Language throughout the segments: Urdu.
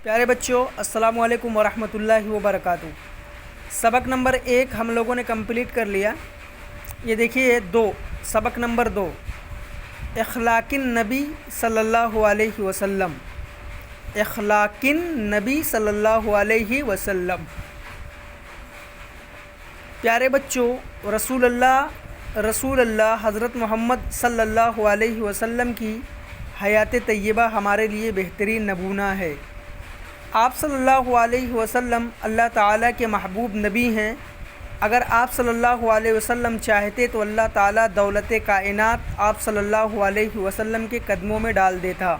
پیارے بچوں، السلام علیکم ورحمۃ اللہ وبرکاتہ۔ سبق نمبر 1 ہم لوگوں نے کمپلیٹ کر لیا۔ یہ دیکھیے سبق نمبر 2 اخلاق النبی صلی اللہ علیہ وسلم۔ اخلاق النبی صلی اللہ علیہ وسلم۔ پیارے بچوں، رسول اللہ حضرت محمد صلی اللہ علیہ وسلم کی حیات طیبہ ہمارے لیے بہترین نمونہ ہے۔ آپ صلی اللہ علیہ وسلم اللہ تعالیٰ کے محبوب نبی ہیں۔ اگر آپ صلی اللہ علیہ وسلم چاہتے تو اللہ تعالیٰ دولت کائنات آپ صلی اللہ علیہ وسلم کے قدموں میں ڈال دیتا۔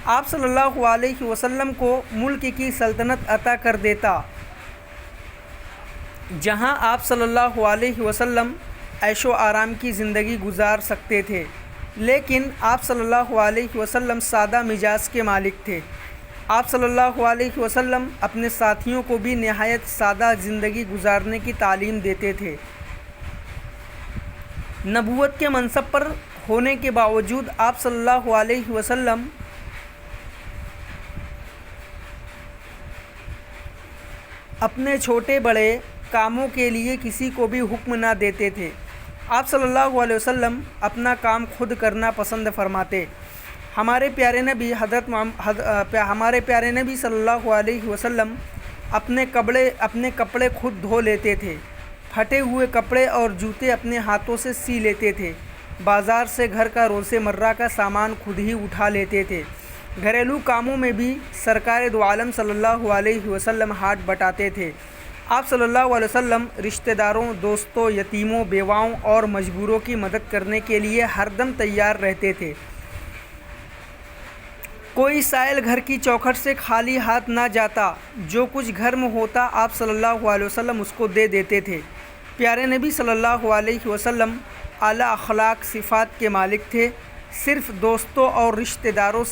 آپ صلی اللہ علیہ وسلم کو ملک کی سلطنت عطا کر دیتا، جہاں آپ صلی اللہ علیہ وسلم عیش و آرام کی زندگی گزار سکتے تھے، لیکن آپ صلی اللہ علیہ وسلم سادہ مزاج کے مالک تھے۔ آپ صلی اللہ علیہ وسلم اپنے ساتھیوں کو بھی نہایت سادہ زندگی گزارنے کی تعلیم دیتے تھے۔ نبوت کے منصب پر ہونے کے باوجود آپ صلی اللہ علیہ وسلم اپنے چھوٹے بڑے کاموں کے لیے کسی کو بھی حکم نہ دیتے تھے۔ آپ صلی اللہ علیہ وسلم اپنا کام خود کرنا پسند فرماتے۔ ہمارے پیارے نبی صلی اللہ علیہ وسلم اپنے کپڑے خود دھو لیتے تھے۔ پھٹے ہوئے کپڑے اور جوتے اپنے ہاتھوں سے سی لیتے تھے۔ بازار سے گھر کا روزمرہ کا سامان خود ہی اٹھا لیتے تھے۔ گھریلو کاموں میں بھی سرکار دو عالم صلی اللہ علیہ وسلم ہاتھ بٹاتے تھے۔ آپ صلی اللہ علیہ وسلم رشتہ داروں، دوستوں، یتیموں، بیواؤں اور مجبوروں کی مدد کرنے کے لیے ہر دم تیار رہتے تھے۔ کوئی سائل گھر کی چوکھٹ سے خالی ہاتھ نہ جاتا۔ جو کچھ گھر میں ہوتا آپ صلی اللہ علیہ وسلم اس کو دے دیتے تھے۔ پیارے نبی صلی اللہ علیہ وسلم اعلیٰ اخلاق صفات کے مالک تھے۔ صرف دوستوں اور رشتہ داروں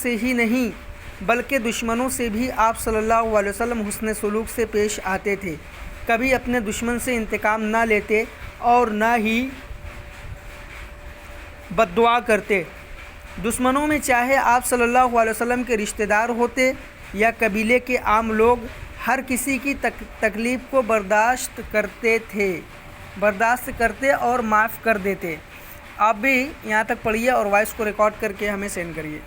سے ہی نہیں بلکہ دشمنوں سے بھی آپ صلی اللہ علیہ وسلم حسن سلوک سے پیش آتے تھے۔ کبھی اپنے دشمن سے انتقام نہ لیتے اور نہ ہی بد دعا کرتے۔ دشمنوں میں چاہے آپ صلی اللہ علیہ وسلم کے رشتہ دار ہوتے یا قبیلے کے عام لوگ، ہر کسی کی تکلیف کو برداشت کرتے اور معاف کر دیتے۔ آپ بھی یہاں تک پڑھیے اور وائس کو ریکارڈ کر کے ہمیں سینڈ کریے۔